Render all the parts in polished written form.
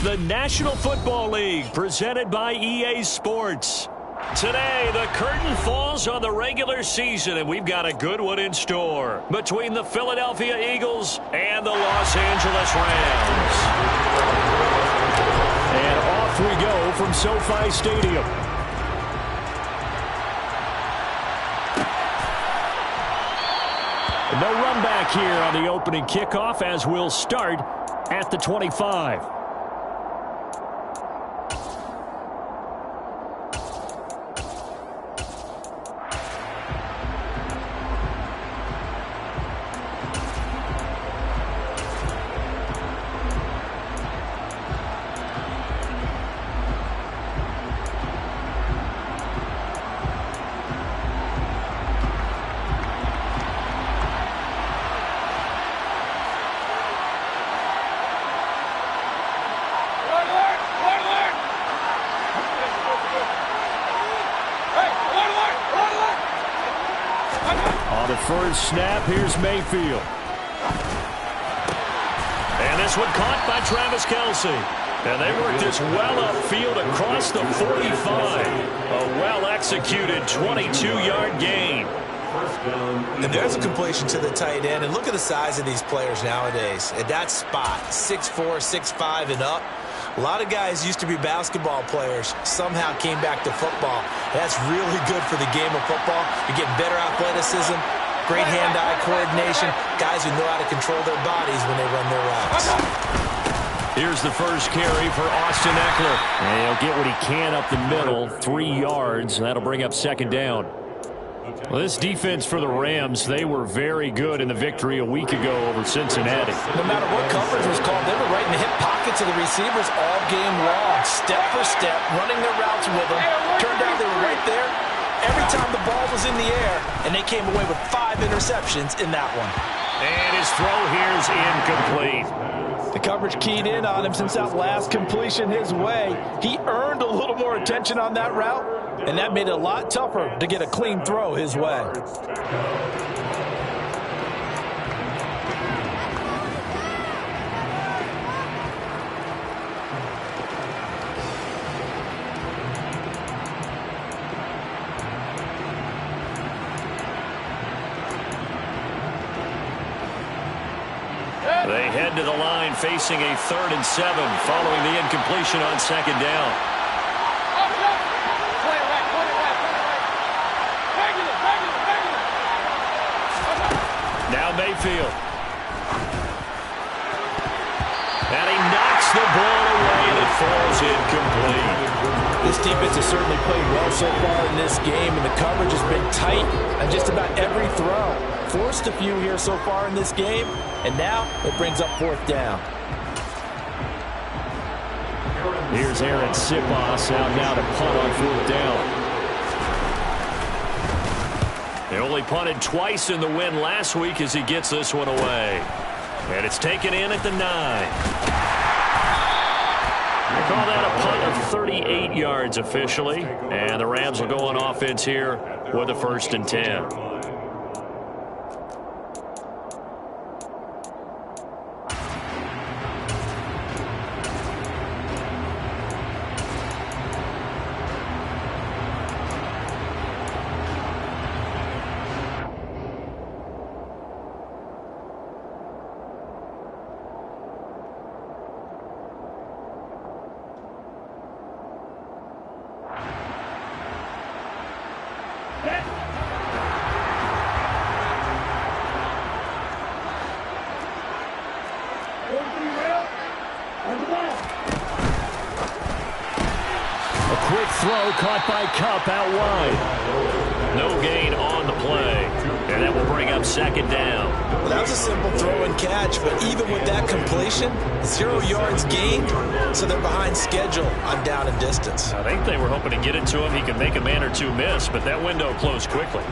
the National Football League, presented by EA Sports. Today, the curtain falls on the regular season, and we've got a good one in store between the Philadelphia Eagles and the Los Angeles Rams. And off we go from SoFi Stadium. No run back here on the opening kickoff, as we'll start at the 25. First snap, here's Mayfield. And this one caught by Travis Kelce. And they worked this well upfield across the 45. A well-executed 22-yard gain. And there's a completion to the tight end. And look at the size of these players nowadays. At that spot, 6'4", 6'5", and up. A lot of guys used to be basketball players, somehow came back to football. That's really good for the game of football. You're getting better athleticism, great hand-eye coordination, guys who know how to control their bodies when they run their routes. Here's the first carry for Austin Eckler. And he'll get what he can up the middle, 3 yards. That'll bring up second down. Well, this defense for the Rams, they were very good in the victory a week ago over Cincinnati. No matter what coverage was called, they were right in the hip pockets of the receivers all game long, step for step, running their routes with them. Turned out they were right there every time the ball was in the air, and they came away with 5 interceptions in that one. And his throw here's incomplete. The coverage keyed in on him since that last completion his way. He earned a little more attention on that route, and that made it a lot tougher to get a clean throw his way. They head to the line facing a 3rd and 7 following the incompletion on second down. Now Mayfield. And he knocks the ball away and it falls incomplete. This defense has certainly played well so far in this game, and the coverage has been tight on just about every throw. Forced a few here so far in this game, and now it brings up 4th down. Here's Aaron Sipos out now to punt on 4th down. They only punted twice in the win last week as he gets this one away. And it's taken in at the 9. They call that a punt of 38 yards officially. And the Rams will go on offense here with a 1st and 10. Quick throw caught by Kupp out wide. No gain on the play. And that will bring up second down. Well, that was a simple throw and catch, but even with that completion, 0 yards gained, so they're behind schedule on down and distance. I think they were hoping to get it to him. He could make a man or two miss, but that window closed quickly.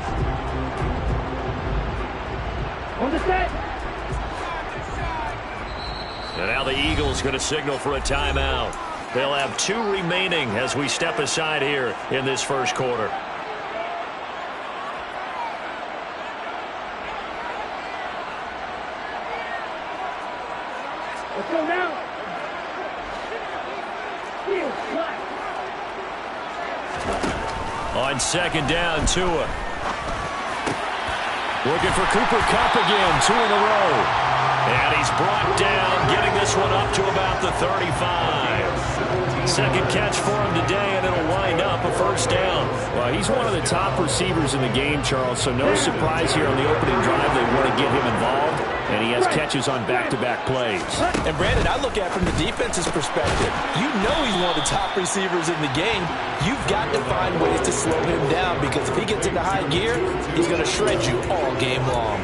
And now the Eagles going to signal for a timeout. They'll have 2 remaining as we step aside here in this first quarter. Let's go now. On second down, Tua. Looking for Cooper Kupp again, 2 in a row. And he's brought down, getting this one up to about the 35. Second catch for him today, and it'll wind up a first down. Well, he's one of the top receivers in the game, Charles, so no surprise here on the opening drive they want to get him involved, and he has catches on back-to-back plays. And, Brandon, I look at it from the defense's perspective. You know he's one of the top receivers in the game. You've got to find ways to slow him down because if he gets into high gear, he's going to shred you all game long.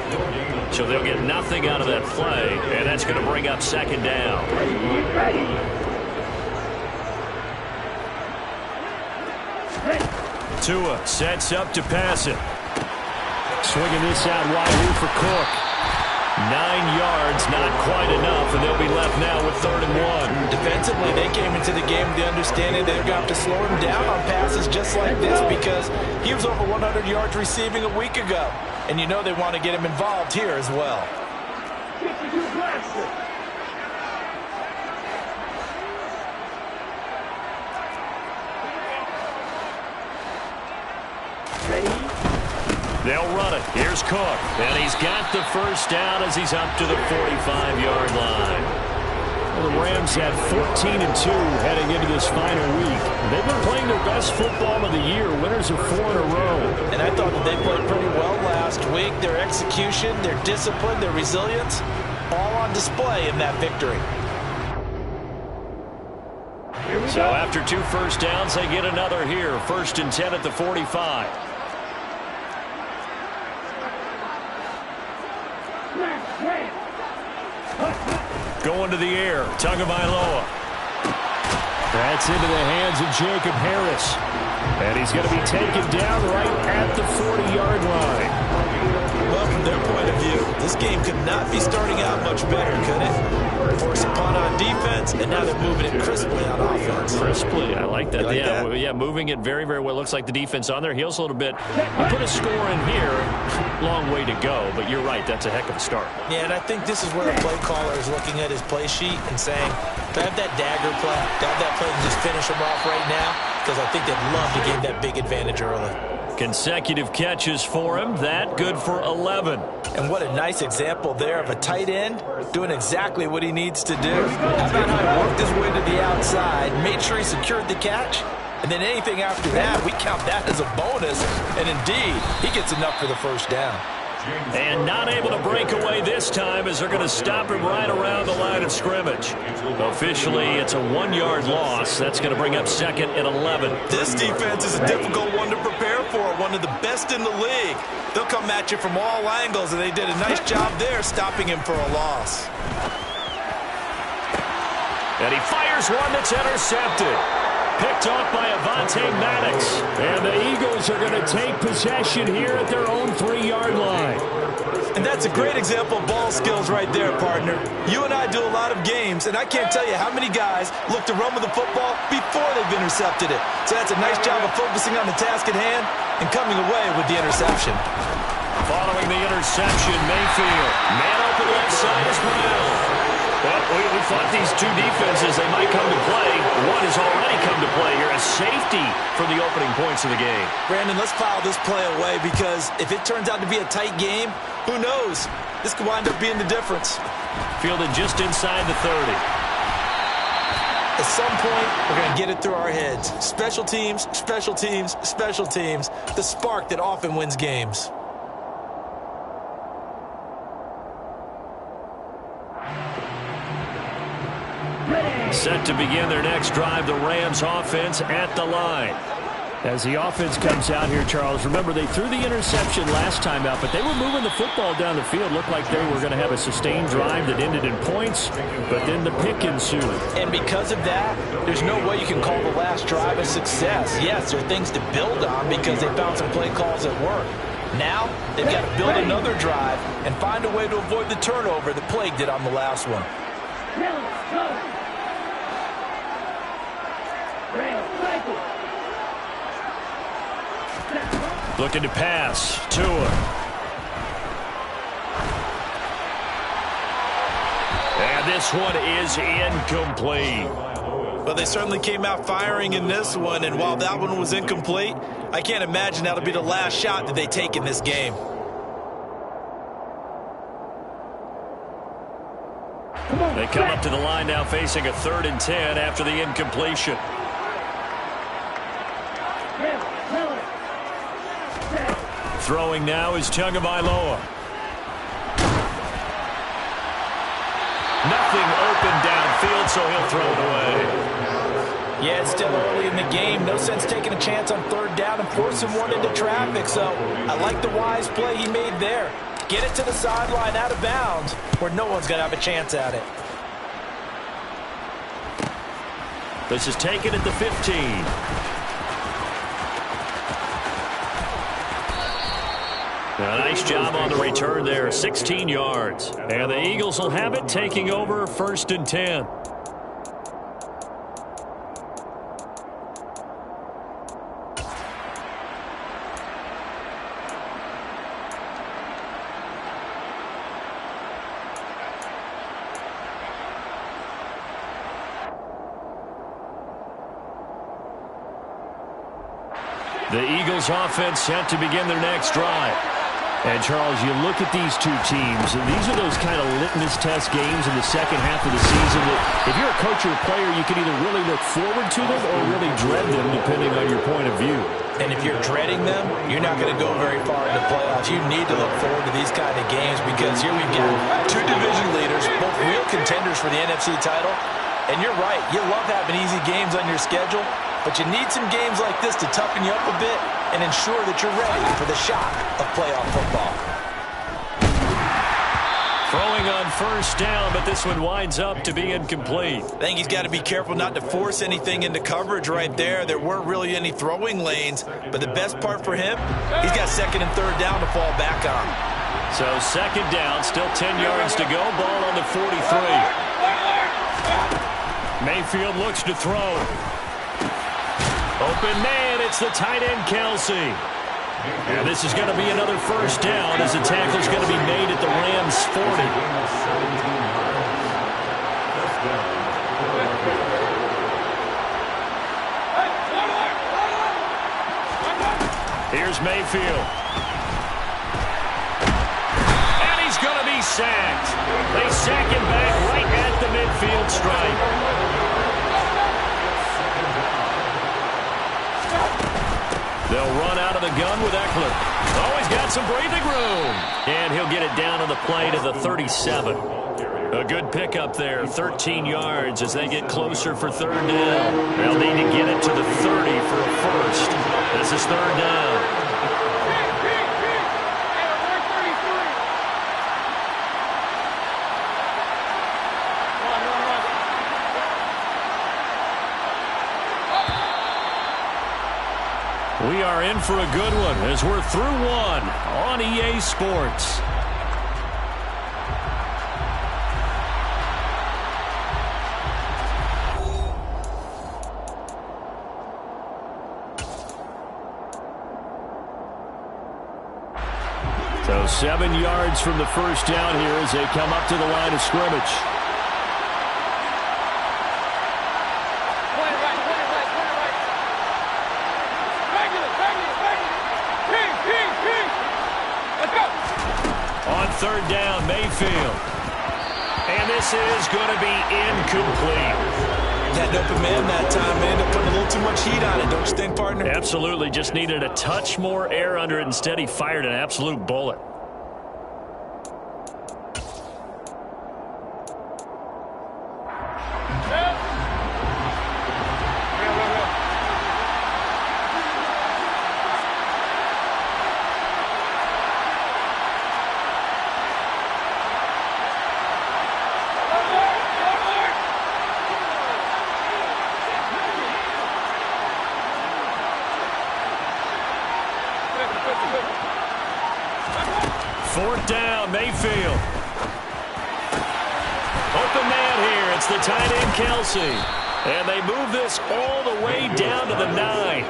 So they'll get nothing out of that play, and that's going to bring up second down. Tua sets up to pass it. Swinging this out wide for Cook. 9 yards, not quite enough, and they'll be left now with 3rd and 1. Defensively, they came into the game with the understanding they're going to have to slow him down on passes just like this because he was over 100 yards receiving a week ago. And you know they want to get him involved here as well. They'll run it. Here's Cook. And he's got the first down as he's up to the 45-yard line. Well, the Rams had 14-2 heading into this final week. They've been playing their best football of the year. Winners of 4 in a row. And I thought that they played pretty well last week. Their execution, their discipline, their resilience, all on display in that victory. So after 2 first downs, they get another here. 1st and 10 at the 45. Going to the air. Tagovailoa. That's into the hands of Jacob Harris. And he's going to be taken down right at the 40-yard line. Well, from their point of view, this game could not be starting out much better, could it? Force a punt on defense, and now they're moving it crisply on offense. Crisply, I like that. Like yeah, that? yeah, moving it very, very well. Looks like the defense on their heels a little bit. You put a score in here, long way to go, but you're right, that's a heck of a start. Yeah, and I think this is where the play caller is looking at his play sheet and saying, can I have that dagger play? Can I have that play and just finish him off right now? Because I think they'd love to gain that big advantage early. Consecutive catches for him. That good for 11. And what a nice example there of a tight end doing exactly what he needs to do. How about how he worked his way to the outside, made sure he secured the catch, and then anything after that, we count that as a bonus. And indeed, he gets enough for the first down. And not able to break away this time as they're going to stop him right around the line of scrimmage. Officially, it's a 1-yard loss. That's going to bring up 2nd and 11. This defense is a difficult one to prepare for, one of the best in the league. They'll come at you from all angles, and they did a nice job there stopping him for a loss. And he fires one that's intercepted. Picked off by Avonte Maddox. And the Eagles are going to take possession here at their own 3-yard line. And that's a great example of ball skills right there, partner. You and I do a lot of games, and I can't tell you how many guys look to run with the football before they've intercepted it. So that's a nice job of focusing on the task at hand and coming away with the interception. Following the interception, Mayfield. Man open left side is Brown. Well, we thought these two defenses, they might come to play. One has already come to play here. A safety for the opening points of the game. Brandon, let's file this play away because if it turns out to be a tight game, who knows? This could wind up being the difference. Fielded just inside the 30. At some point, we're going to get it through our heads. Special teams, special teams, special teams. The spark that often wins games. Set to begin their next drive, the Rams offense at the line. As the offense comes out here, Charles, remember they threw the interception last time out, but they were moving the football down the field. Looked like they were going to have a sustained drive that ended in points, but then the pick ensued. And because of that, there's no way you can call the last drive a success. Yes, there are things to build on because they found some play calls that work. Now, they've got to build another drive and find a way to avoid the turnover that plagued it on the last one. Looking to pass. Tua. And this one is incomplete. Well, they certainly came out firing in this one, and while that one was incomplete, I can't imagine that'll be the last shot that they take in this game. They come up to the line now facing a 3rd and 10 after the incompletion. Throwing now is Tagovailoa. Nothing open downfield, so he'll throw it away. Yeah, it's still early in the game. No sense taking a chance on 3rd down and forcing one into traffic. So I like the wise play he made there. Get it to the sideline out of bounds where no one's going to have a chance at it. This is taken at the 15. A nice job on the return there, 16 yards. And the Eagles will have it, taking over 1st and 10. The Eagles offense set to begin their next drive. And, Charles, you look at these two teams, and these are those kind of litmus test games in the second half of the season that if you're a coach or a player, you can either really look forward to them or really dread them, depending on your point of view. And if you're dreading them, you're not going to go very far in the playoffs. You need to look forward to these kind of games because here we've got 2 division leaders, both real contenders for the NFC title. And you're right, you love having easy games on your schedule, but you need some games like this to toughen you up a bit and ensure that you're ready for the shock of playoff football. Throwing on 1st down, but this one winds up to be incomplete. I think he's got to be careful not to force anything into coverage right there. There weren't really any throwing lanes, but the best part for him, he's got 2nd and 3rd down to fall back on. So 2nd down, still 10 yards to go, ball on the 43. Mayfield looks to throw. Open man, it's the tight end, Kelsey. And this is going to be another 1st down as the tackle's going to be made at the Rams' 40. Here's Mayfield. And he's going to be sacked. They sack him back right at the midfield stripe. They'll run out of the gun with Eckler. Oh, he's got some breathing room. And he'll get it down on the play to the 37. A good pickup there, 13 yards as they get closer for 3rd down. They'll need to get it to the 30 for a 1st. This is 3rd down. We are in for a good one as we're through one on EA Sports. So 7 yards from the 1st down here as they come up to the line of scrimmage. On 3rd down, Mayfield. And this is going to be incomplete. Had an open man that time, and ended up putting a little too much heat on it, don't you think, partner? Absolutely. Just needed a touch more air under it. Instead, he fired an absolute bullet. Fourth down, Mayfield. Open man here. It's the tight end, Kelsey. And they move this all the way down to the 9.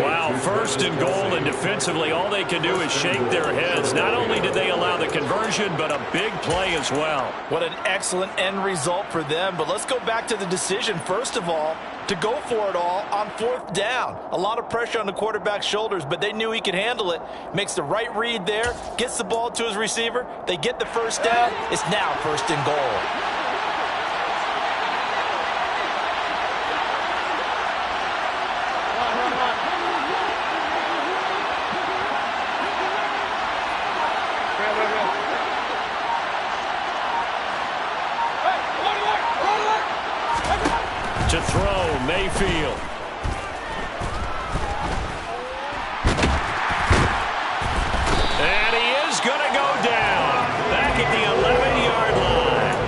Wow, first and goal, and defensively all they can do is shake their heads. Not only did they allow the conversion, but a big play as well. What an excellent end result for them. But let's go back to the decision, first of all, to go for it all on 4th down. A lot of pressure on the quarterback's shoulders, but they knew he could handle it. Makes the right read there, gets the ball to his receiver. They get the first down. It's now 1st and goal. To throw, Mayfield. And he is going to go down. Back at the 11-yard line.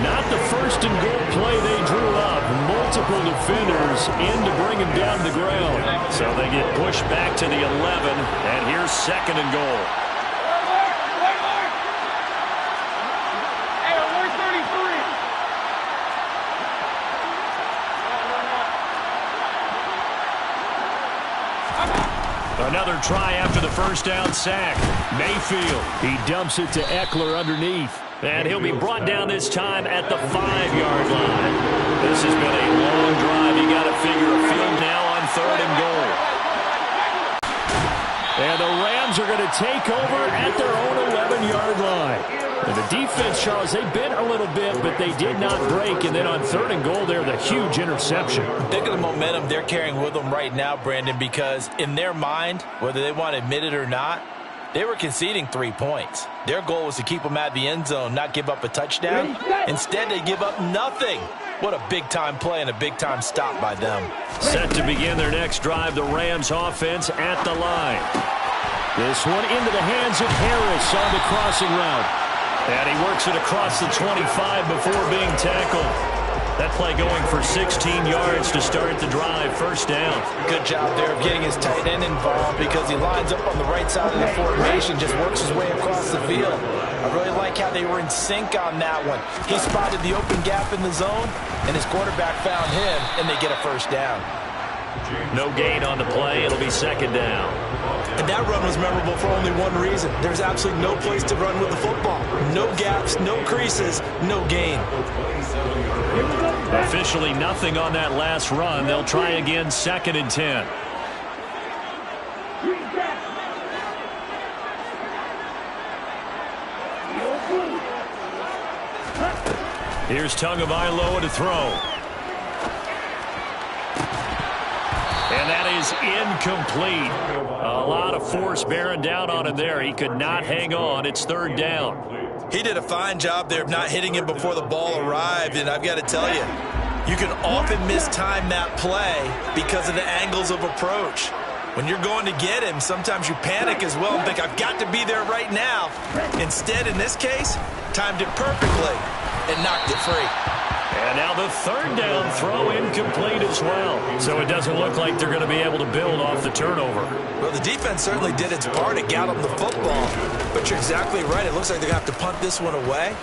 Not the 1st and goal play they drew up. Multiple defenders in to bring him down to the ground. So they get pushed back to the 11, and here's 2nd and goal. Another try after the first down sack. Mayfield. He dumps it to Eckler underneath. And he'll be brought down this time at the 5-yard line. This has been a long drive. You got to figure a field now on 3rd and goal. And the Rams are going to take over at their own 11-yard line. And the defense, Charles, they bit a little bit, but they did not break. And then on 3rd and goal there, the huge interception. Think of the momentum they're carrying with them right now, Brandon, because in their mind, whether they want to admit it or not, they were conceding 3 points. Their goal was to keep them out of the end zone, not give up a touchdown. Instead, they give up nothing. What a big-time play and a big-time stop by them. Set to begin their next drive, the Rams offense at the line. This one into the hands of Harris on the crossing route. And he works it across the 25 before being tackled. That play going for 16 yards to start the drive. 1st down. Good job there of getting his tight end involved because he lines up on the right side of the formation, just works his way across the field. I really like how they were in sync on that one. He spotted the open gap in the zone, and his quarterback found him, and they get a 1st down. No gain on the play. It'll be 2nd down. And that run was memorable for only one reason. There's absolutely no place to run with the football. No gaps, no creases, no gain. Officially nothing on that last run. They'll try again, 2nd and 10. Here's Tagovailoa to throw. And that is incomplete. A lot of force bearing down on him there. He could not hang on. It's 3rd down. He did a fine job there of not hitting him before the ball arrived, and I've got to tell you, you can often mistime that play because of the angles of approach. When you're going to get him, sometimes you panic as well and think, I've got to be there right now. Instead, in this case, timed it perfectly and knocked it free. And now the 3rd down throw incomplete as well. So it doesn't look like they're going to be able to build off the turnover. Well, the defense certainly did its part to gallop the football. But you're exactly right. It looks like they're going to have to punt this one away.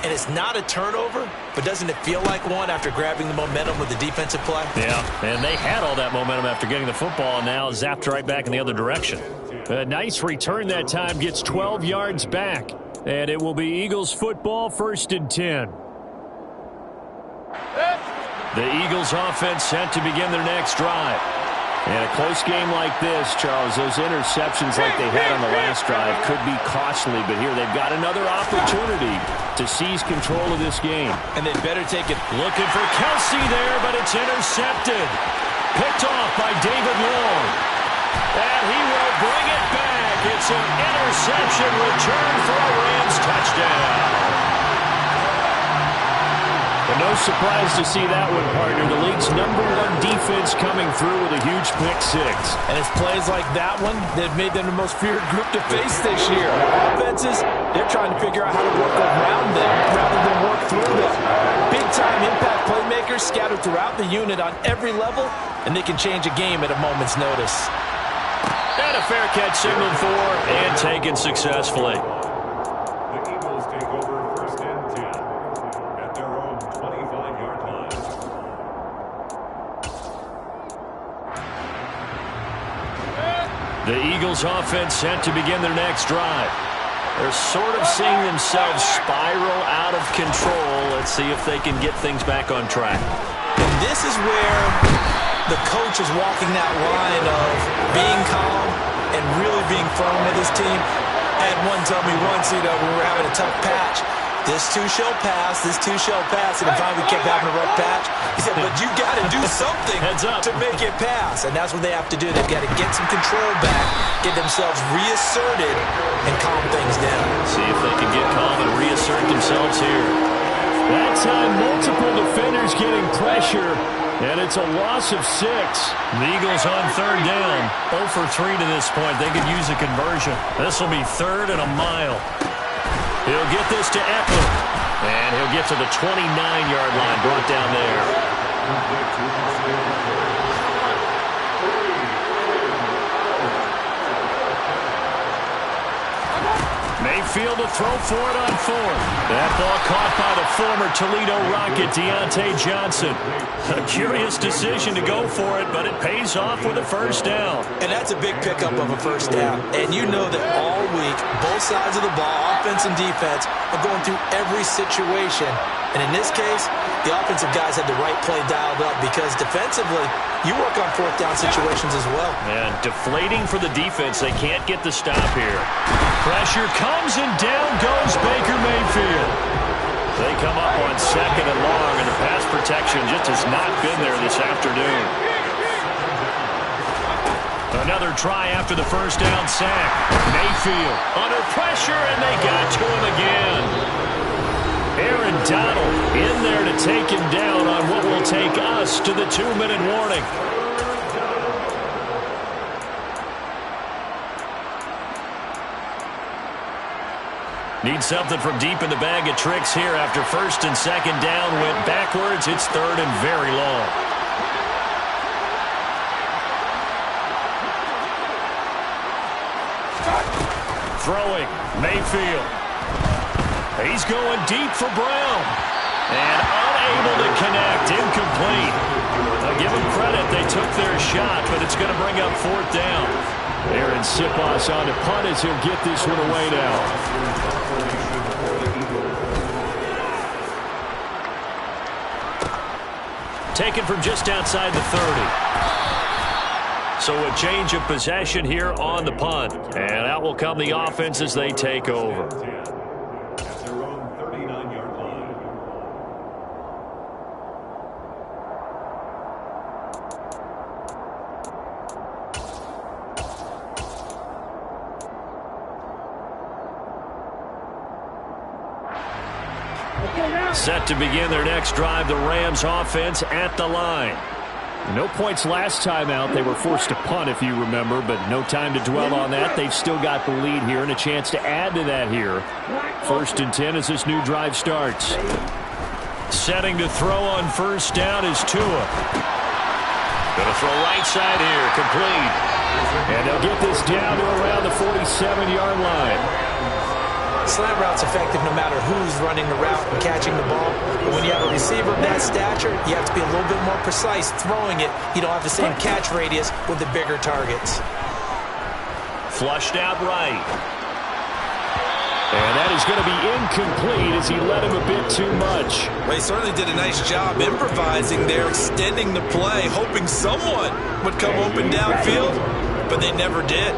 And it's not a turnover, but doesn't it feel like one after grabbing the momentum with the defensive play? Yeah, and they had all that momentum after getting the football, and now zapped right back in the other direction. A nice return that time, gets 12 yards back. And it will be Eagles football, 1st and 10. The Eagles offense set to begin their next drive. And a close game like this, Charles, those interceptions like they had on the last drive could be costly, but here they've got another opportunity to seize control of this game. And they better take it. Looking for Kelsey there, but it's intercepted. Picked off by David Long. And he will bring it back. It's an interception return for a Rams touchdown. And no surprise to see that one, partner. The league's #1 defense coming through with a huge pick-6. And it's plays like that one that made them the most feared group to face this year. Offenses, they're trying to figure out how to work around them rather than work through them. Big-time impact playmakers scattered throughout the unit on every level, and they can change a game at a moment's notice. And a fair catch signaled for and taken successfully. The Eagles offense set to begin their next drive. They're sort of seeing themselves spiral out of control. Let's see if they can get things back on track. And this is where the coach is walking that line of being calm and really being firm with his team. I had one tell me once, when we were having a tough patch, this too shall pass, this too shall pass, and finally we kept having a rough patch. He said, but you got to do something to make it pass, and that's what they have to do. They've got to get some control back, get themselves reasserted, and calm things down. See if they can get calm and reassert themselves here. That time, multiple defenders getting pressure, and it's a loss of 6. The Eagles on third down, 0 for 3 to this point. They could use a conversion. This will be 3rd and a mile. He'll get this to Eckler, and he'll get to the 29-yard line, brought down there. Mayfield to throw for it on 4th. That ball caught by the former Toledo Rocket, Deontay Johnson. A curious decision to go for it, but it pays off with a first down. And that's a big pickup of a first down. And you know that all week, both sides of the ball, offense and defense, are going through every situation. And in this case, the offensive guys had the right play dialed up because defensively, you work on 4th down situations as well. And deflating for the defense. They can't get the stop here. Pressure comes and down goes Baker Mayfield. They come up on 2nd and long, and the pass protection just has not been there this afternoon. Another try after the first down sack. Mayfield under pressure, and they got to him again. Aaron Donald in there to take him down on what will take us to the 2-minute warning. Need something from deep in the bag of tricks here after 1st and 2nd down went backwards. It's 3rd and very long. Throwing, Mayfield. He's going deep for Brown. And unable to connect, incomplete. I'll give them credit, they took their shot, but it's going to bring up 4th down. Aaron Siposs on the punt as he'll get this one away now. Taken from just outside the 30. So a change of possession here on the punt. And out will come the offense as they take over. Set to begin their next drive, the Rams offense at the line. No points last time out. They were forced to punt, if you remember, but no time to dwell on that. They've still got the lead here and a chance to add to that here. 1st and 10 as this new drive starts. Setting to throw on first down is Tua. Going to throw right side here, complete. And they'll get this down to around the 47-yard line. Slant route's effective no matter who's running the route and catching the ball. But when you have a receiver of that stature, you have to be a little bit more precise throwing it. You don't have the same catch radius with the bigger targets. Flushed out right. And that is going to be incomplete as he led him a bit too much. Well, he certainly did a nice job improvising there, extending the play, hoping someone would come open downfield, but they never did.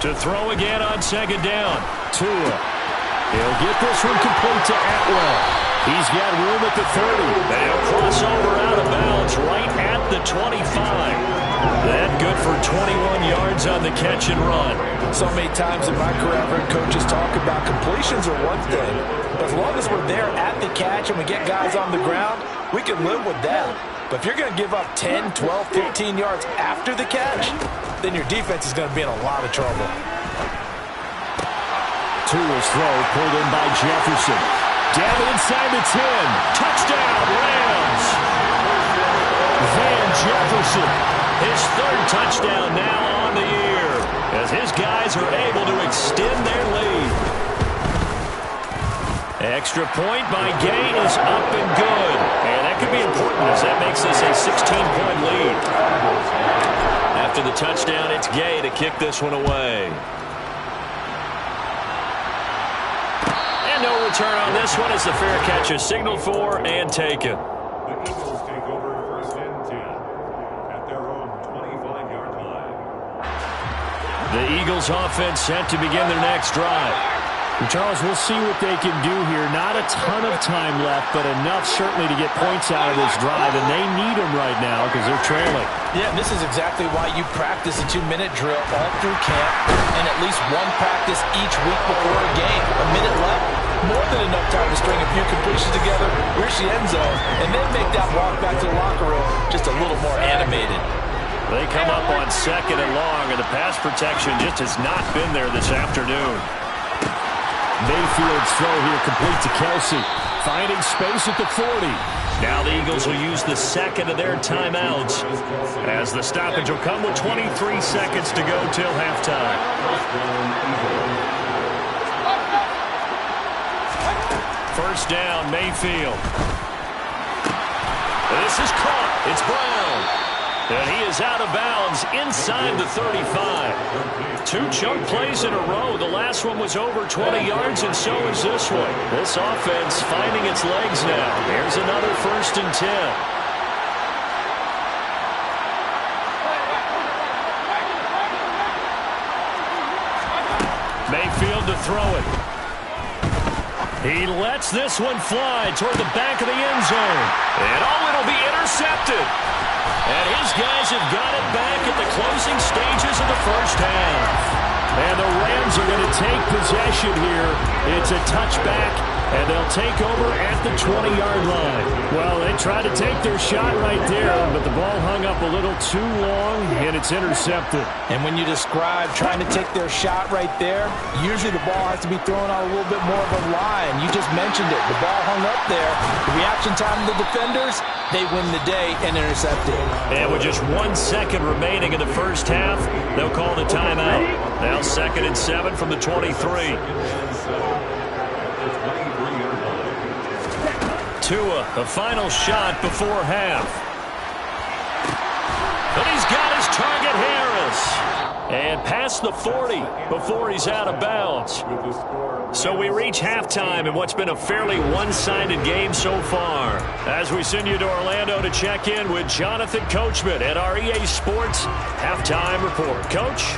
To throw again on 2nd down. Tua. He'll get this one complete to Atwell. He's got room at the 30. They'll cross over out of bounds right at the 25. That good for 21 yards on the catch and run. So many times in my career, I've heard coaches talk about completions are one thing. But as long as we're there at the catch and we get guys on the ground, we can live with that. But if you're going to give up 10, 12, 15 yards after the catch, then your defense is going to be in a lot of trouble. Tua's throw pulled in by Jefferson. Down inside the 10. Touchdown, Rams. Van Jefferson. His 3rd touchdown now on the year as his guys are able to extend their lead. Extra point by Gay is up and good. And that could be important as that makes this a 16-point lead. After the touchdown, it's Gay to kick this one away. And no return on this one as the fair catch is signaled for and taken. The Eagles take over 1st and 10 at their own 25-yard line. The Eagles offense set to begin their next drive. Charles, we'll see what they can do here. Not a ton of time left, but enough certainly to get points out of this drive, and they need them right now because they're trailing. Yeah, this is exactly why you practice a 2-minute drill all through camp and at least one practice each week before a game. A minute left, more than enough time to string a few completions together, reach the end zone, and then make that walk back to the locker room just a little more animated. They come up on 2nd and long, and the pass protection just has not been there this afternoon. Mayfield's throw here complete to Kelsey. Finding space at the 40. Now the Eagles will use the second of their timeouts as the stoppage will come with 23 seconds to go till halftime. First down, Mayfield. This is caught. It's Brown. And he is out of bounds inside the 35. 2 chunk plays in a row. The last one was over 20 yards, and so is this one. This offense finding its legs now. Here's another 1st and 10. Mayfield to throw it. He lets this one fly toward the back of the end zone. And it'll be intercepted. And his guys have got it back at the closing stages of the first half. And the Rams are going to take possession here. It's a touchback, and they'll take over at the 20-yard line. Well, they tried to take their shot right there, but the ball hung up a little too long, and it's intercepted. And when you describe trying to take their shot right there, usually the ball has to be thrown out a little bit more of a line. You just mentioned it. The ball hung up there. The reaction time of the defenders, they win the day and intercept it. And with just 1 second remaining in the first half, they'll call the timeout. Now 2nd and 7 from the 23. Tua, the final shot before half. And he's got his target, Harris. And past the 40 before he's out of bounds. So we reach halftime in what's been a fairly one-sided game so far. As we send you to Orlando to check in with Jonathan Coachman at our EA Sports Halftime Report. Coach?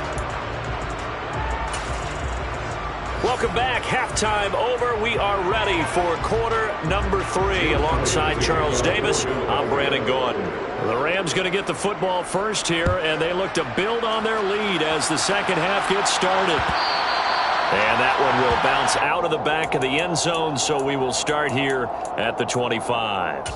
Welcome back. Halftime over. We are ready for quarter number 3. Alongside Charles Davis, I'm Brandon Gordon. The Rams going to get the football first here, and they look to build on their lead as the second half gets started. And that one will bounce out of the back of the end zone, so we will start here at the 25.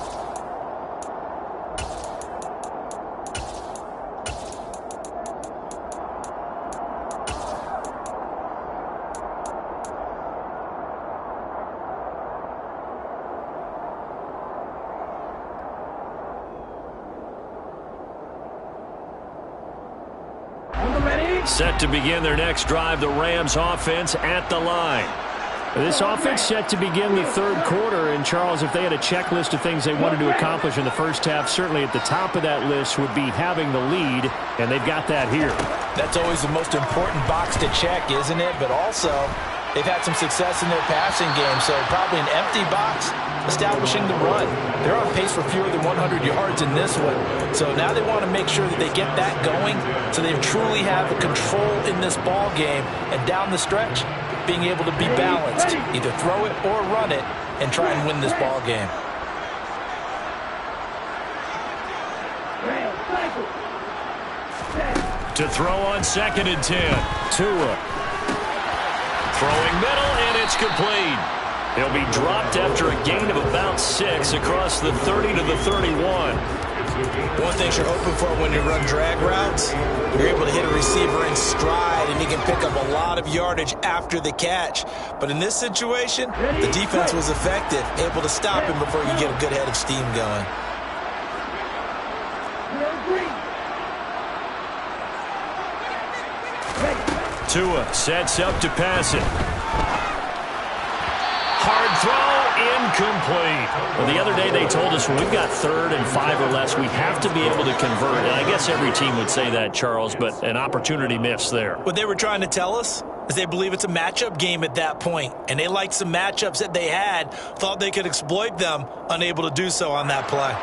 Set to begin their next drive, the Rams offense at the line. This offense set to begin the third quarter, and Charles, if they had a checklist of things they wanted to accomplish in the first half, certainly at the top of that list would be having the lead, and they've got that here. That's always the most important box to check, isn't it? But also, they've had some success in their passing game, so probably an empty box establishing the run. They're on pace for fewer than 100 yards in this one. So now they want to make sure that they get that going so they truly have the control in this ball game. And down the stretch, being able to be balanced, either throw it or run it, and try and win this ball game. To throw on 2nd and 10. Tua. Throwing middle, and it's complete. He'll be dropped after a gain of about 6 across the 30 to the 31. One thing you're hoping for when you run drag routes, you're able to hit a receiver in stride, and he can pick up a lot of yardage after the catch. But in this situation, the defense was effective, able to stop him before you get a good head of steam going. Tua sets up to pass it. Hard throw, incomplete. Well, the other day they told us when we've got 3rd and 5 or less, we have to be able to convert. And I guess every team would say that, Charles, but an opportunity missed there. What they were trying to tell us is they believe it's a matchup game at that point, and they liked some matchups that they had, thought they could exploit them, unable to do so on that play.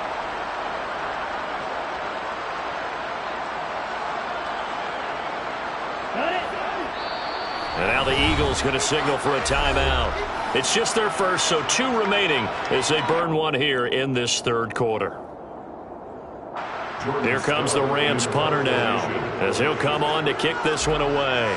And now the Eagles going to signal for a timeout. It's just their first, so 2 remaining as they burn one here in this 3rd quarter. Here comes the Rams punter now as he'll come on to kick this one away.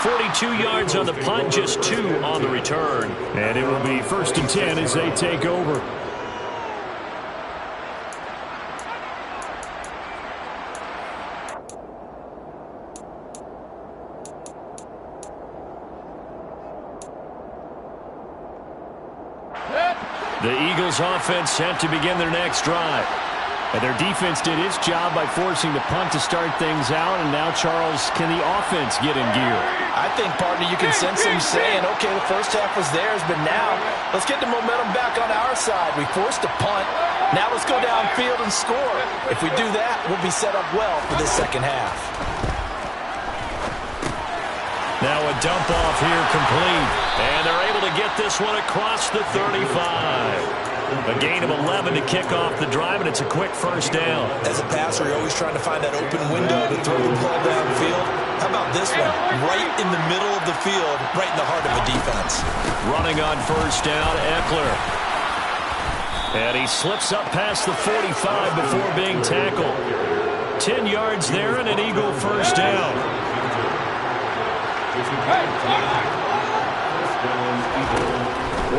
.42 yards on the punt, just 2 on the return. And it will be 1st and 10 as they take over. The Eagles offense set to begin their next drive. And their defense did its job by forcing the punt to start things out. And now, Charles, can the offense get in gear? I think, partner, you can sense them saying, okay, the first half was theirs, but now let's get the momentum back on our side. We forced a punt. Now let's go downfield and score. If we do that, we'll be set up well for this second half. Now a dump off here complete. And they're able to get this one across the 35. A gain of 11 to kick off the drive, and it's a quick first down. As a passer, you're always trying to find that open window to throw the ball downfield. How about this one? Right in the middle of the field, right in the heart of a defense. Running on first down, Eckler. And he slips up past the 45 before being tackled. 10 yards there and an Eagle first down.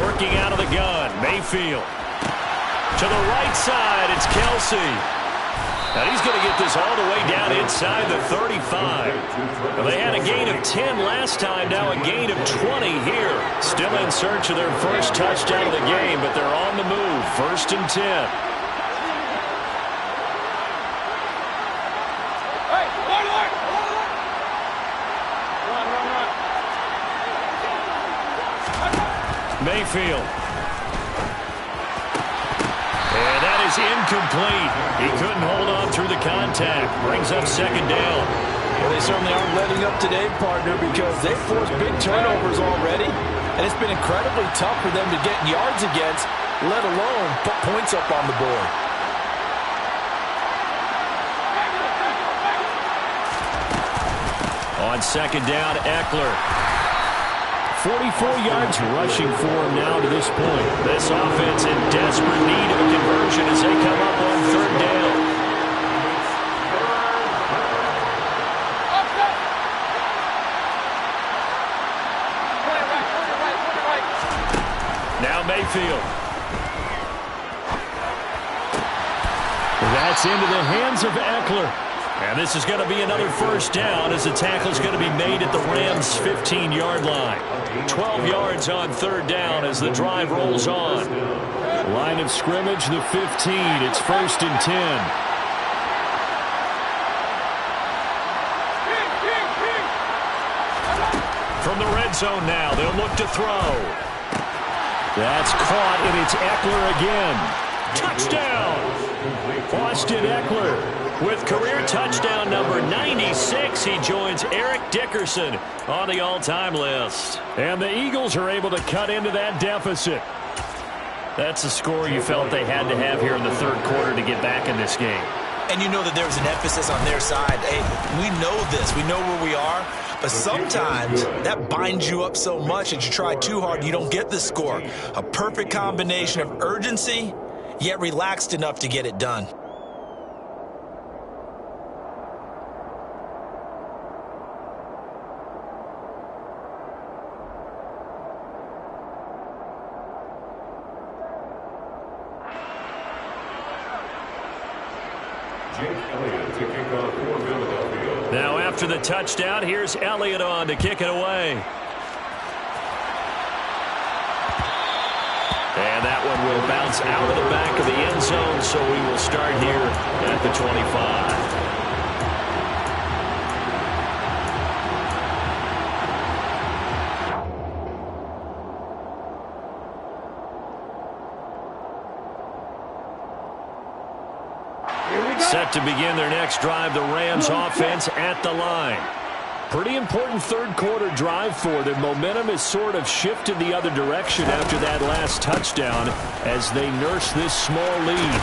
Working out of the gun, Mayfield. To the right side, it's Kelsey. And he's going to get this all the way down inside the 35. Well, they had a gain of 10 last time, now a gain of 20 here. Still in search of their first touchdown of the game, but they're on the move. 1st and 10. Mayfield. And that is incomplete. He couldn't hold on through the contact. Brings up 2nd down. Well, they certainly aren't letting up today, partner, because they've forced big turnovers already, and it's been incredibly tough for them to get yards against, let alone put points up on the board. On 2nd down, Eckler. 44 yards rushing for him now to this point. This offense in desperate need of a conversion as they come up on 3rd down. Now Mayfield. That's into the hands of Eckler. And this is going to be another first down as the tackle is going to be made at the Rams' 15-yard line. 12 yards on 3rd down as the drive rolls on. Line of scrimmage, the 15. It's 1st and 10. From the red zone now, they'll look to throw. That's caught, and it's Eckler again. Touchdown! Austin Eckler. With career touchdown number 96, he joins Eric Dickerson on the all-time list. And the Eagles are able to cut into that deficit. That's the score you felt they had to have here in the 3rd quarter to get back in this game. And you know that there was an emphasis on their side. Hey, we know this. We know where we are. But sometimes that binds you up so much that you try too hard, you don't get the score. A perfect combination of urgency, yet relaxed enough to get it done. Now after the touchdown, here's Elliott on to kick it away. And that one will bounce out of the back of the end zone, so we will start here at the 25. Set to begin their next drive, the Rams offense at the line. Pretty important third quarter drive for them. Momentum has sort of shifted the other direction after that last touchdown as they nurse this small lead.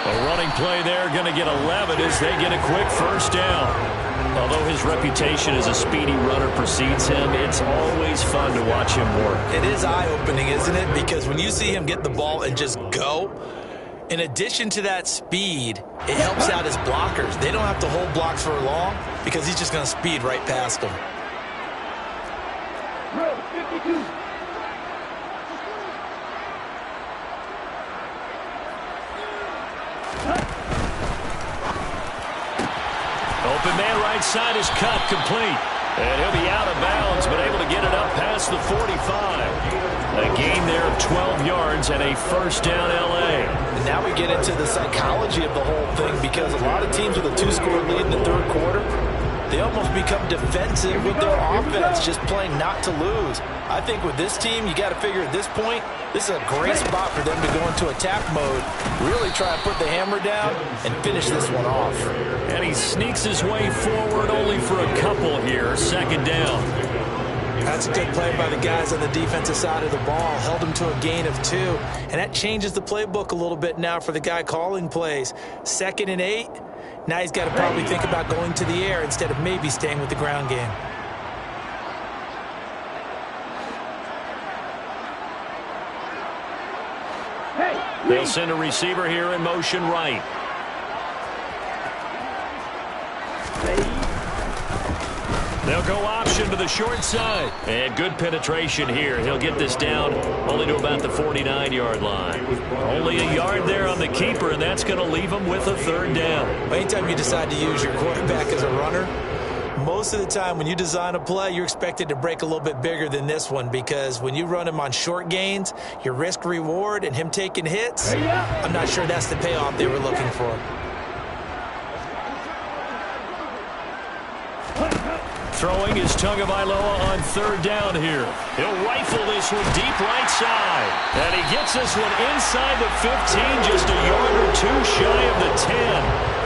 A running play there, going to get 11 as they get a quick first down. Although his reputation as a speedy runner precedes him, it's always fun to watch him work. It is eye-opening, isn't it? Because when you see him get the ball and just go, in addition to that speed, it helps out his blockers. They don't have to hold blocks for long because he's just going to speed right past them. Open man right side is cut, complete. And he'll be out of bounds, but able to get it up past the 45. A gain there of 12 yards and a first down L.A. And now we get into the psychology of the whole thing because a lot of teams with a two-score lead in the third quarter, they almost become defensive with their offense, just playing not to lose. I think with this team, you got to figure at this point, this is a great spot for them to go into attack mode, really try and put the hammer down and finish this one off. And he sneaks his way forward only for a couple here, second down. That's a good play by the guys on the defensive side of the ball. Held him to a gain of 2. And that changes the playbook a little bit now for the guy calling plays. 2nd and 8. Now he's got to probably think about going to the air instead of maybe staying with the ground game. They'll send a receiver here in motion right. They'll go option to the short side. And good penetration here. He'll get this down only to about the 49-yard line. Only a yard there on the keeper, and that's going to leave him with a third down. Anytime you decide to use your quarterback as a runner, most of the time when you design a play, you're expected to break a little bit bigger than this one because when you run him on short gains, your risk-reward and him taking hits, I'm not sure that's the payoff they were looking for. Throwing is Tagovailoa on third down here. He'll rifle this one deep right side. And he gets this one inside the 15, just a yard or 2 shy of the 10.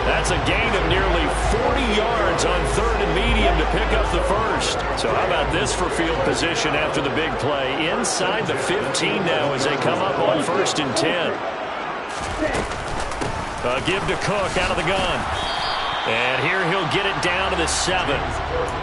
That's a gain of nearly 40 yards on third and medium to pick up the first. So how about this for field position after the big play? Inside the 15 now as they come up on 1st and 10. Give to Cook out of the gun. And here he'll get it down to the 7.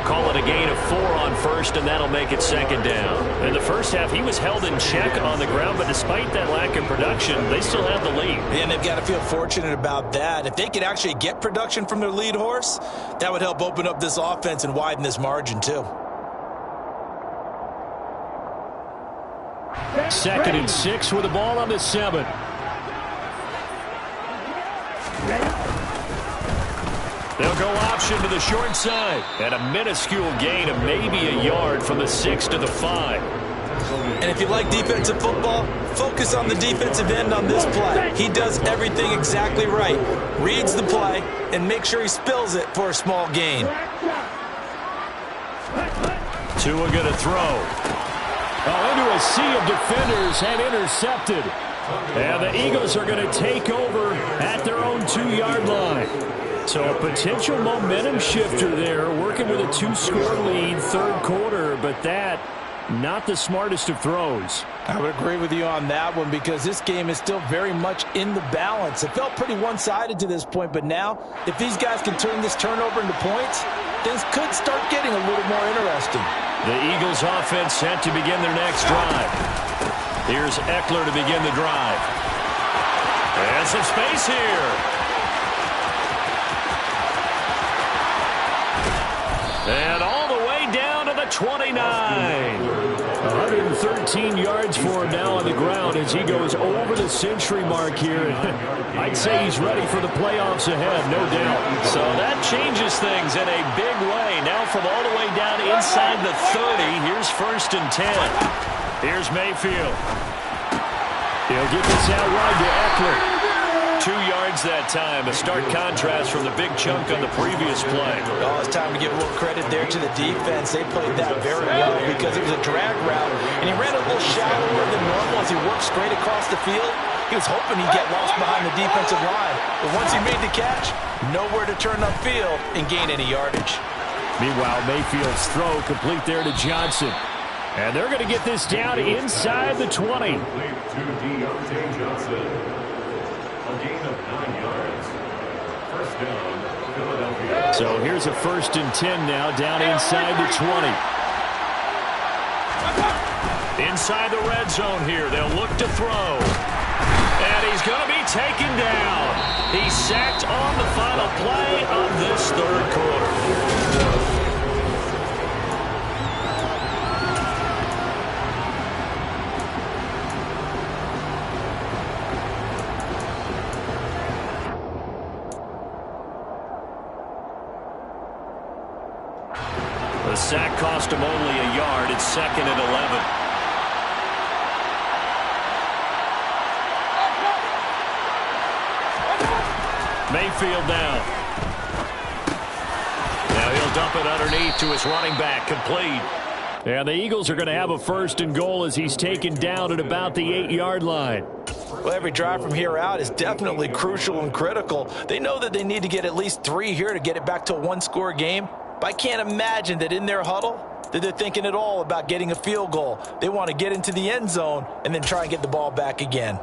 Call it a gain of 4 on first, and that'll make it second down. In the first half, he was held in check on the ground, but despite that lack of production, they still have the lead. And they've got to feel fortunate about that. If they could actually get production from their lead horse, that would help open up this offense and widen this margin, too. 2nd and 6 with the ball on the 7. They'll go option to the short side. And a minuscule gain of maybe a yard from the 6 to the 5. And if you like defensive football, focus on the defensive end on this play. He does everything exactly right. Reads the play and makes sure he spills it for a small gain. Tua going to throw. Into a sea of defenders and intercepted. And the Eagles are going to take over at their own 2-yard line. So a potential momentum shifter there, working with a 2-score lead, third quarter, but that, not the smartest of throws. I would agree with you on that one because this game is still very much in the balance. It felt pretty one-sided to this point, but now, if these guys can turn this turnover into points, things could start getting a little more interesting. The Eagles offense set to begin their next drive. Here's Eckler to begin the drive. And some space here. And all the way down to the 29. 113 yards for him now on the ground as he goes over the century mark here. I'd say he's ready for the playoffs ahead, no doubt. So that changes things in a big way. Now from all the way down inside the 30, here's 1st and 10. Here's Mayfield. He'll get this out wide to Eckler. 2 yards that time. A stark contrast from the big chunk on the previous play. Oh, it's time to give a little credit there to the defense. They played that very well because it was a drag route, and he ran a little shallower than normal as he worked straight across the field. He was hoping he'd get lost behind the defensive line. But once he made the catch, nowhere to turn upfield and gain any yardage. Meanwhile, Mayfield's throw complete there to Johnson. And they're going to get this down inside the 20. So here's a 1st and 10 now, down inside the 20. Inside the red zone here. They'll look to throw. And he's going to be taken down. He's sacked on the final play of this 3rd quarter. The sack cost him only a yard. It's 2nd and 11. Mayfield down. Now he'll dump it underneath to his running back. Complete. And the Eagles are going to have a 1st and goal as he's taken down at about the 8-yard line. Well, every drive from here out is definitely crucial and critical. They know that they need to get at least 3 here to get it back to a 1-score game. But I can't imagine that in their huddle that they're thinking at all about getting a field goal. They want to get into the end zone and then try and get the ball back again.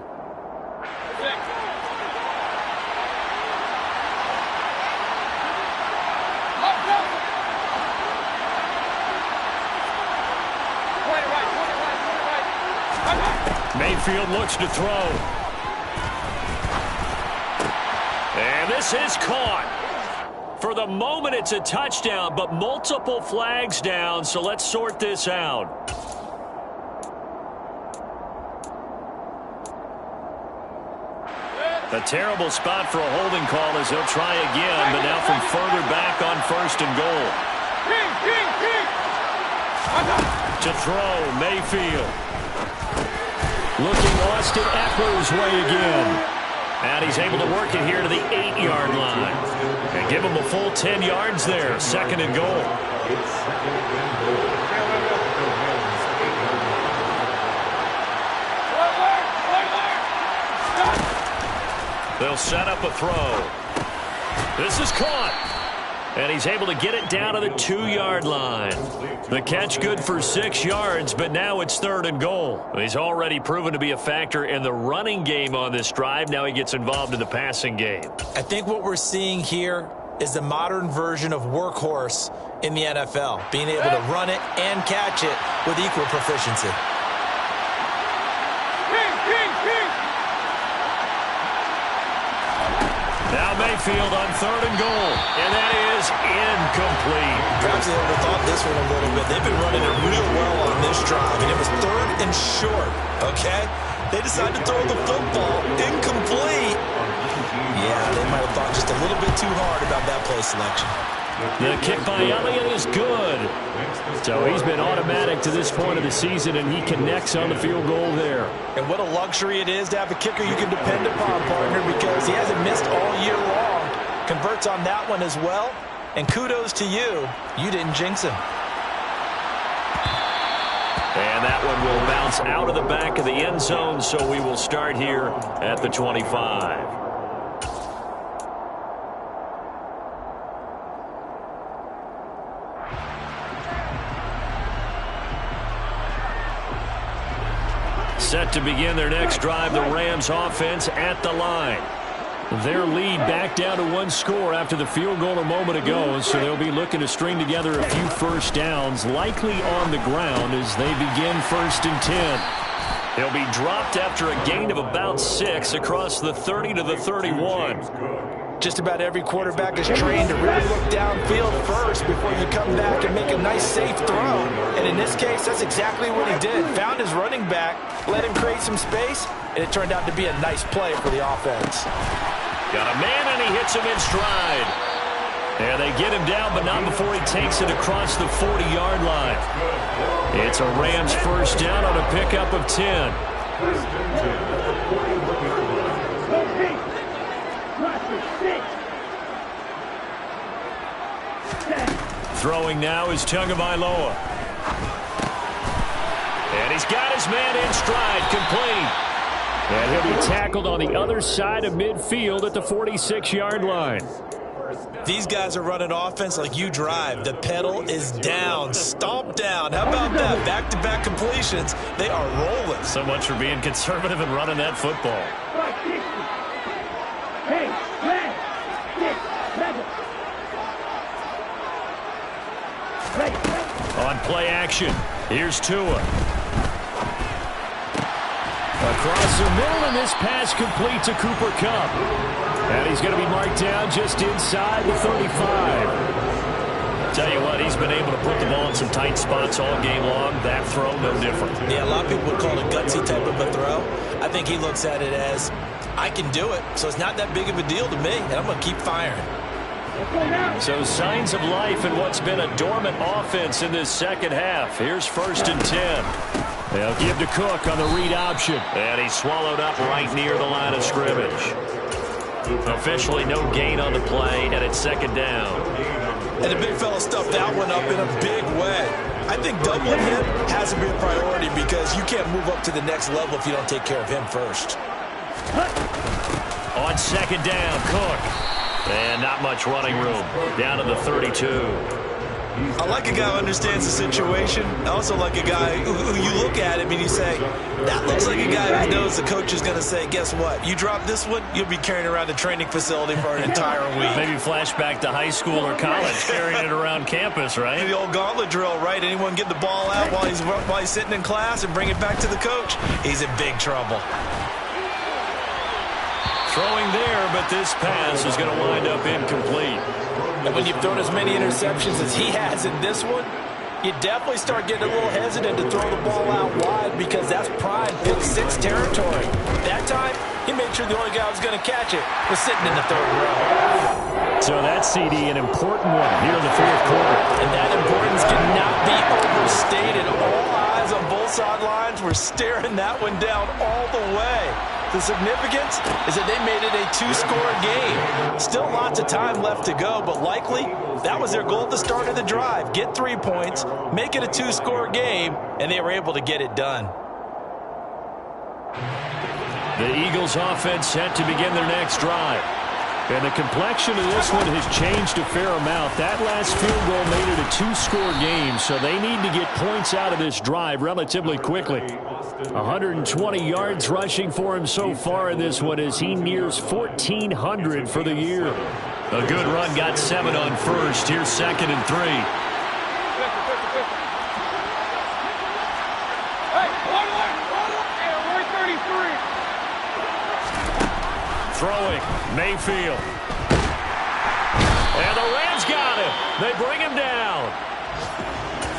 Mayfield looks to throw. And this is caught. For the moment, it's a touchdown, but multiple flags down, so let's sort this out. A terrible spot for a holding call as they'll try again, but now from further back on 1st and goal. To throw, Mayfield. Looking Austin Eckler's way again. And he's able to work it here to the 8-yard line. And give him a full 10 yards there. 2nd and goal. They'll set up a throw. This is caught. And he's able to get it down to the 2-yard line. The catch good for 6 yards, but now it's 3rd and goal. He's already proven to be a factor in the running game on this drive. Now he gets involved in the passing game. I think what we're seeing here is the modern version of workhorse in the NFL, being able to run it and catch it with equal proficiency. Now Mayfield on 3rd and goal, and that is incomplete. Perhaps they overthought this one a little bit. They've been running it real well on this drive, and it was 3rd and short, okay? They decided to throw the football incomplete. Yeah, they might have thought just a little bit too hard about that play selection. The kick by Elliott is good. So he's been automatic to this point of the season, and he connects on the field goal there. And what a luxury it is to have a kicker you can depend upon, partner, because he hasn't missed all year long. Converts on that one as well. And kudos to you. You didn't jinx him. And that one will bounce out of the back of the end zone, so we will start here at the 25. Set to begin their next drive, the Rams offense at the line. Their lead back down to 1 score after the field goal a moment ago, so they'll be looking to string together a few first downs, likely on the ground as they begin 1st and 10. He'll be dropped after a gain of about 6 across the 30 to the 31. Just about every quarterback is trained to really look downfield first before you come back and make a nice, safe throw. And in this case, that's exactly what he did. Found his running back, let him create some space, and it turned out to be a nice play for the offense. Got a man, and he hits him in stride. And they get him down, but not before he takes it across the 40-yard line. It's a Rams first down on a pickup of 10. First and 10 at the 41-yard line. Throwing now is Tagovailoa. And he's got his man in stride, complete. And he'll be tackled on the other side of midfield at the 46-yard line. These guys are running offense like you drive. The pedal is down, stomp down. How about that? Back-to-back completions. They are rolling. So much for being conservative and running that football. On play action, here's Tua. Across the middle, and this pass complete to Cooper Kupp. And he's going to be marked down just inside the 35. Tell you what, he's been able to put the ball in some tight spots all game long. That throw, no different. Yeah, a lot of people would call it a gutsy type of a throw. I think he looks at it as, I can do it, so it's not that big of a deal to me, and I'm going to keep firing. So signs of life in what's been a dormant offense in this second half. Here's 1st and 10. They'll give to Cook on the read option. And he's swallowed up right near the line of scrimmage. Officially no gain on the play, and it's 2nd down. And the big fella stuffed that one up in a big way. I think doubling him has to be a priority because you can't move up to the next level if you don't take care of him first. On 2nd down, Cook. And not much running room. Down to the 32. I like a guy who understands the situation. I also like a guy who you look at him and you say, that looks like a guy who knows the coach is going to say, guess what? You drop this one, you'll be carrying around the training facility for an entire week. Maybe flashback to high school or college, carrying it around campus, right? The old gauntlet drill, right? Anyone get the ball out while he's sitting in class and bring it back to the coach? He's in big trouble. Throwing there, but this pass is going to wind up incomplete. And when you've thrown as many interceptions as he has in this one, you definitely start getting a little hesitant to throw the ball out wide because that's prime pick 6 territory. That time, he made sure the only guy who was going to catch it was sitting in the 3rd row. So that CD, an important one here in the 4th quarter. And that importance cannot be overstated. All eyes on both sidelines were staring that one down all the way. The significance is that they made it a 2-score game. Still lots of time left to go, but likely that was their goal at the start of the drive. Get 3 points, make it a 2-score game, and they were able to get it done. The Eagles offense set to begin their next drive. And the complexion of this one has changed a fair amount. That last field goal made it a 2-score game, so they need to get points out of this drive relatively quickly. 120 yards rushing for him so far in this one as he nears 1,400 for the year. A good run, got 7 on first. Here's 2nd and 3. Throwing, Mayfield. And the Rams got him. They bring him down.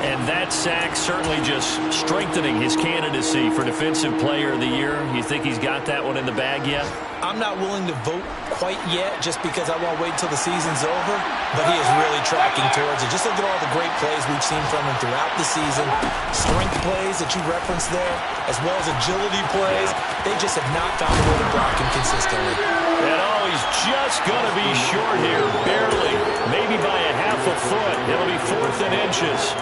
And that sack certainly just strengthening his candidacy for Defensive Player of the Year. You think he's got that one in the bag yet? I'm not willing to vote quite yet just because I want to wait until the season's over, but he is really tracking towards it. Just look at all the great plays we've seen from him throughout the season. Strength plays that you referenced there, as well as agility plays. They just have not found a way to block him consistently. And he's just going to be short here, barely, maybe by a half a foot. It'll be 4th and inches.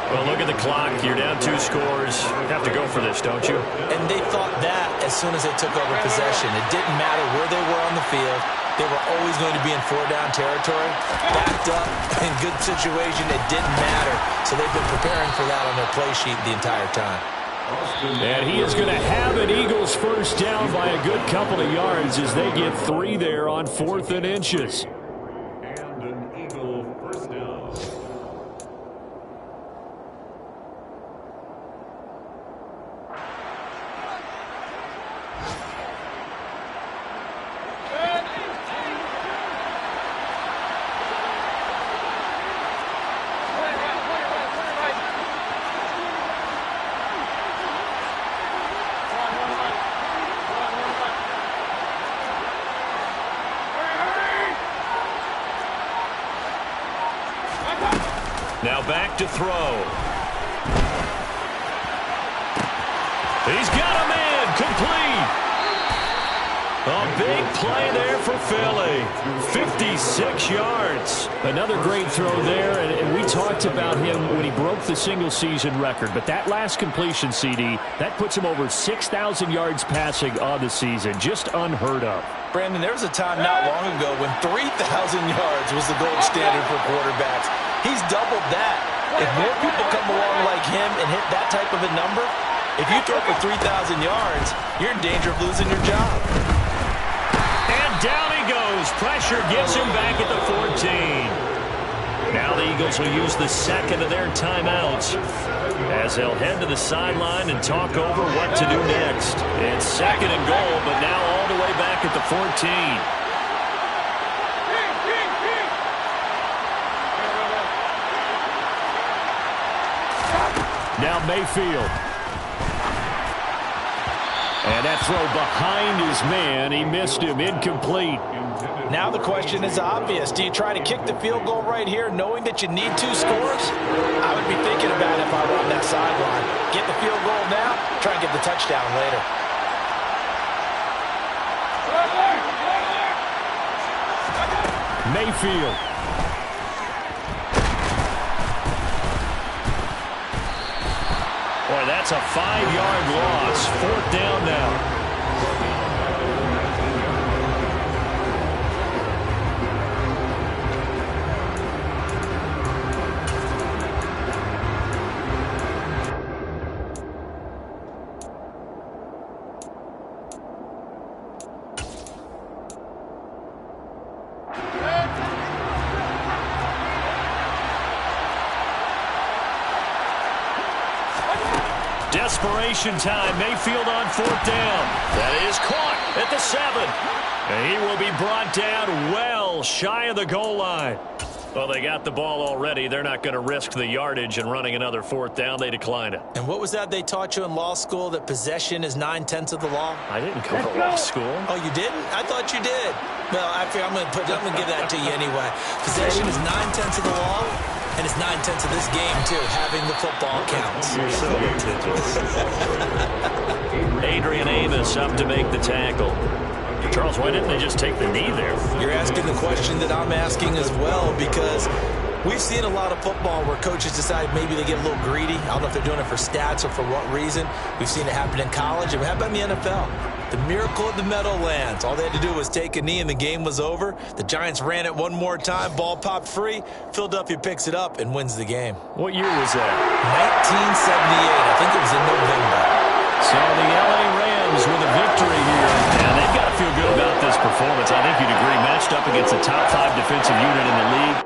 Well, look at the clock. You're down 2 scores. You have to go for this, don't you? And they thought that as soon as they took over possession. It didn't matter where they were on the field. They were always going to be in 4-down territory. Backed up, in good situation, it didn't matter. So they've been preparing for that on their play sheet the entire time. And he is going to have an Eagles first down by a good couple of yards as they get 3 there on 4th and inches. And an Eagle first down. Now back to throw. He's got him in. big play there for Philly. 56 yards. Another great throw there, and we talked about him when he broke the single-season record. But that last completion, CD, that puts him over 6,000 yards passing on the season. Just unheard of. Brandon, there was a time not long ago when 3,000 yards was the gold standard for quarterbacks. He's doubled that. If more people come along like him and hit that type of a number, if you throw for 3,000 yards, you're in danger of losing your job. And down he goes. Pressure gets him back at the 14. Now the Eagles will use the second of their timeouts as they'll head to the sideline and talk over what to do next. It's second and goal, but now all the way back at the 14. Now Mayfield. And that throw behind his man. He missed him. Incomplete. Now the question is obvious. Do you try to kick the field goal right here knowing that you need 2 scores? I would be thinking about it if I were on that sideline. Get the field goal now, try and get the touchdown later. Mayfield. Boy, that's a 5-yard loss. 4th down now. Desperation time. Mayfield on 4th down. That is caught at the 7. And he will be brought down well shy of the goal line. Well, they got the ball already. They're not going to risk the yardage and running another 4th down. They decline it. And what was that they taught you in law school, that possession is 9/10 of the law? I didn't go to law school. Oh, you didn't? I thought you did. Well, I figure I'm going to give that to you anyway. Possession is 9/10 of the law. And it's 9/10 of this game, too. Having the football counts. You're so litigious. Adrian Amos up to make the tackle. Charles, why didn't they just take the knee there? You're asking the question that I'm asking as well, because we've seen a lot of football where coaches decide maybe they get a little greedy. I don't know if they're doing it for stats or for what reason. We've seen it happen in college. It happened in the NFL. The miracle of the Meadowlands. All they had to do was take a knee and the game was over. The Giants ran it one more time. Ball popped free. Philadelphia picks it up and wins the game. What year was that? 1978. I think it was in November. So the LA Rams with a victory here. And they've got to feel good about this performance. I think you'd agree, matched up against the top 5 defensive unit in the league.